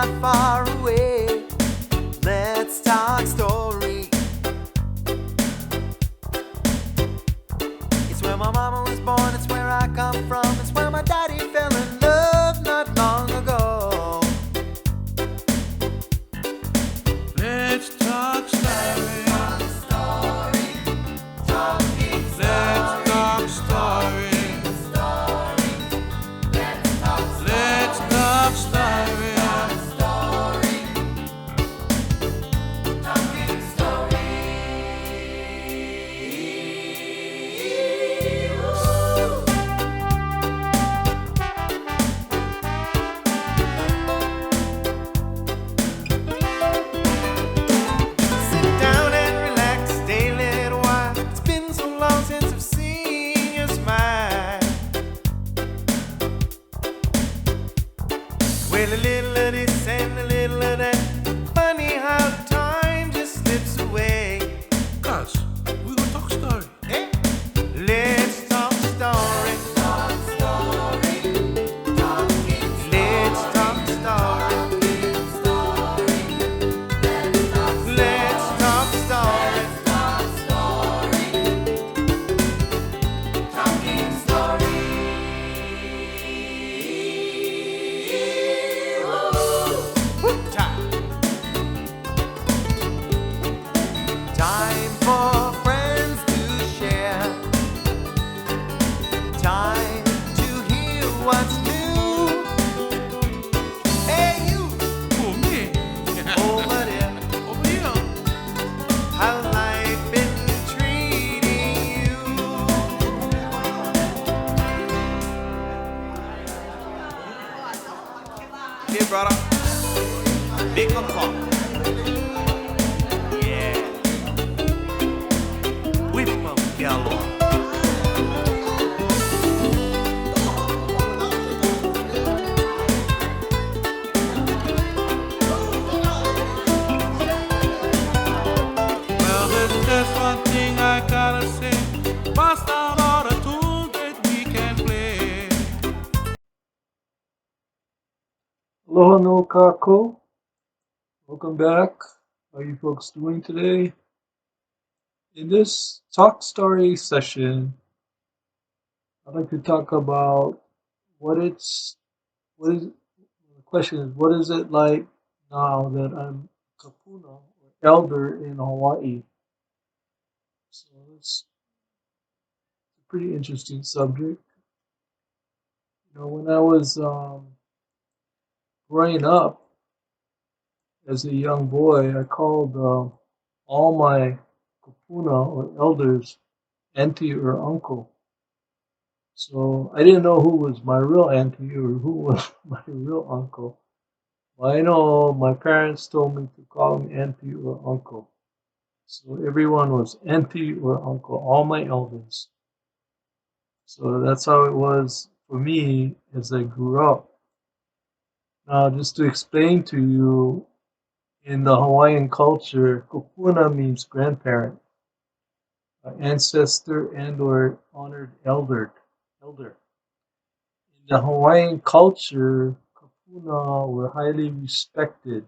not far away. Let's talk story. It's where my mama was born, it's where I come from, it's where my daddy fell in love not long ago. Let's talk story. Talking Let's talk story. Let's talk story. Sit down and relax, stay a little while. It's been so long since I've seen your smile. Well, a little of this and a little of that. Funny how time just slips away. Cuz, we gonna talk story. Eh? Let's talk story. Let's talk story. Let's talk story. Woo! Time for friends to share. Time to hear what's new. Hey, you Oh, me. over there. Over here. How's life been treating you? Here, brother. Big up fun. Yeah. Whip up, galore. Well, there's just one thing I gotta say. Bust out all the tools that we can play. Aloha no kako. Welcome back. How are you folks doing today? In this talk story session, I'd like to talk about what it's what is the question is what is it like now that I'm kupuna or elder in Hawaii? So it's a pretty interesting subject. You know, when I was growing up as a young boy, I called all my kupuna or elders auntie or uncle. So I didn't know who was my real auntie or who was my real uncle. Well, I know my parents told me to call him auntie or uncle. So everyone was auntie or uncle, all my elders. So that's how it was for me as I grew up. Now, just to explain to you, in the Hawaiian culture, kupuna means grandparent, ancestor, and or honored elder. In the Hawaiian culture, kupuna were highly respected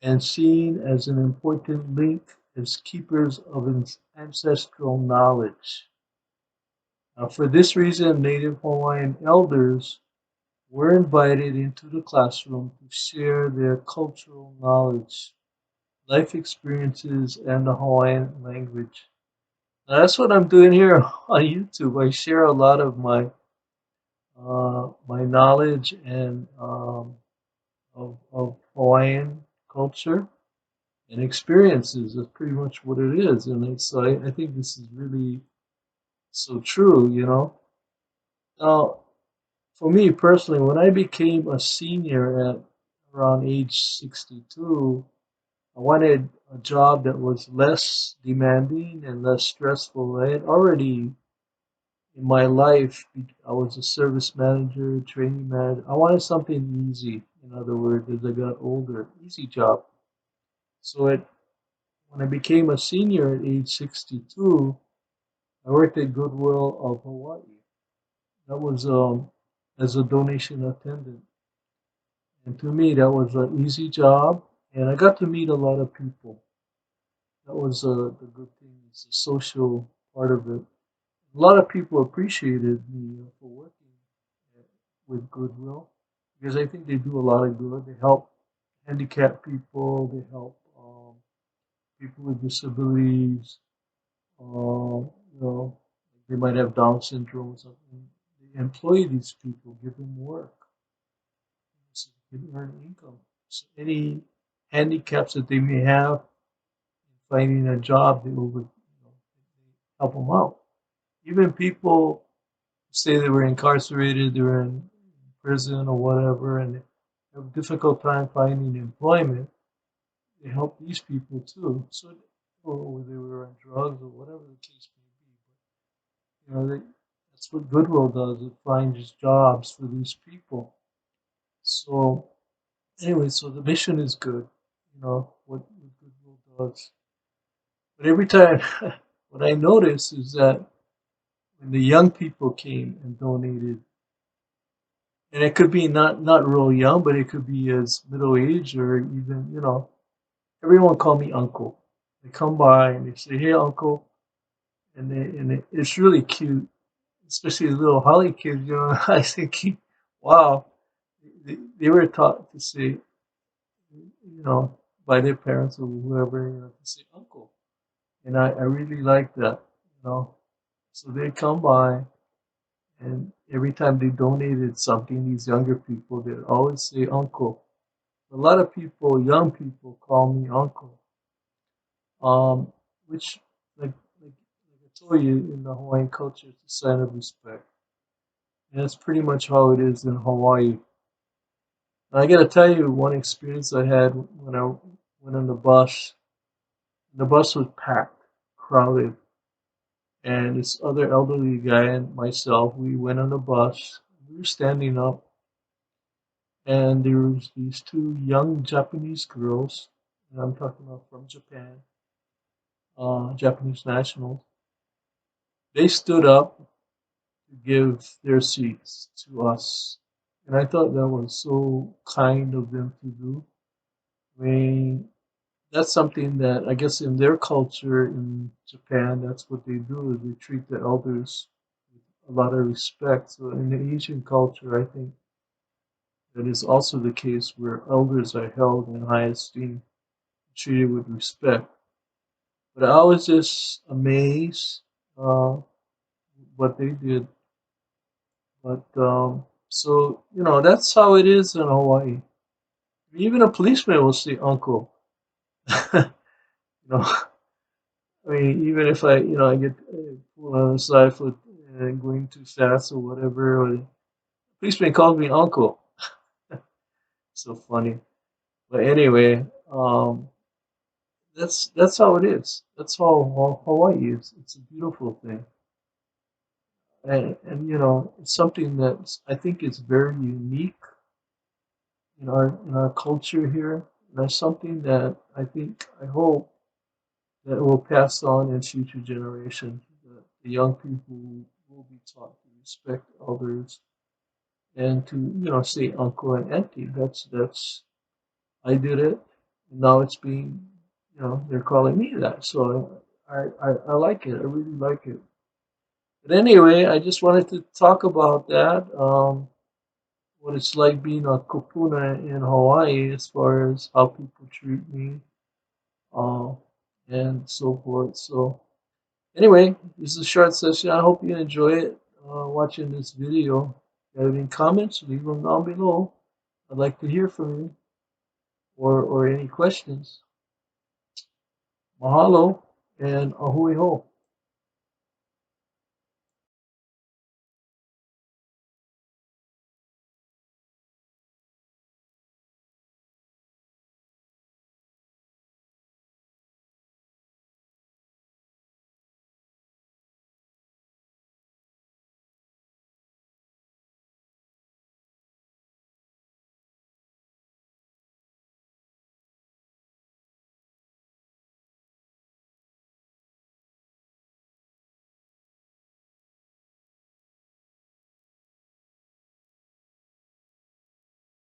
and seen as an important link as keepers of ancestral knowledge. Now, for this reason, Native Hawaiian elders were invited into the classroom to share their cultural knowledge, life experiences, and the Hawaiian language. Now, that's what I'm doing here on YouTube. I share a lot of my knowledge and of Hawaiian culture and experiences. That's pretty much what it is, and I think this is really so true. You know, now for me personally, when I became a senior at around age 62, I wanted a job that was less demanding and less stressful. I had already in my life, I was a service manager, training manager. I wanted something easy. In other words, as I got older, easy job. So when I became a senior at age 62, I worked at Goodwill of Hawaii. That was as a donation attendant. And to me, that was an easy job, and I got to meet a lot of people. That was the good thing, is the social part of it. A lot of people appreciated me for working uh, with Goodwill because I think they do a lot of good. They help handicapped people. They help people with disabilities. You know, they might have Down syndrome or something. They employ these people, give them work, so they can earn income. So any handicaps that they may have in finding a job, they will help them out. Even people say they were incarcerated, they were in prison or whatever, and they have a difficult time finding employment. They help these people too. So, or they were on drugs or whatever the case may be. But, that's what Goodwill does. It finds jobs for these people. So anyway, so the mission is good. What Goodwill does. But every time, what I notice is that when the young people came and donated, and it could be not real young, but it could be as middle age or even everyone call me uncle. They come by and they say, "Hey, uncle," it's really cute, especially the little Holly kids. I think, wow, they were taught to say, by their parents or whoever, to say uncle, and I really like that, you know. So they come by, and every time they donated something, these younger people, they'd always say uncle. A lot of people, young people, call me uncle, um, which, like I told you, in the Hawaiian culture, it's a sign of respect. And that's pretty much how it is in Hawaii. I got to tell you one experience I had when I went on the bus. The bus was packed, crowded, and this other elderly guy and myself, we went on the bus. We were standing up, and there was these two young Japanese girls, and I'm talking about from Japan, Japanese nationals. They stood up to give their seats to us, and I thought that was so kind of them to do. I mean, that's something that I guess in their culture in Japan, that's what they do. Is they treat the elders with a lot of respect. So in the Asian culture, I think that is also the case where elders are held in high esteem, treated with respect. But I was just amazed uh, what they did. But so that's how it is in Hawaii. Even a policeman will say uncle. you know, I mean, even if I get pulled on the side for going too fast or whatever, or the policeman calls me uncle. So funny. But anyway, that's how it is. That's how Hawaii is. It's a beautiful thing, and it's something that I think is very unique in our culture here. And that's something that I hope that will pass on in future generations. The young people will be taught to respect others and to say uncle and auntie. That's I did it, and now it's being they're calling me that. So I like it. I really like it. But anyway, I just wanted to talk about that. What it's like being a kupuna in Hawaii as far as how people treat me, uh, and so forth. So anyway, this is a short session. I hope you enjoy it watching this video. If you have any comments, leave them down below. I'd like to hear from you or any questions. Mahalo and ahui ho.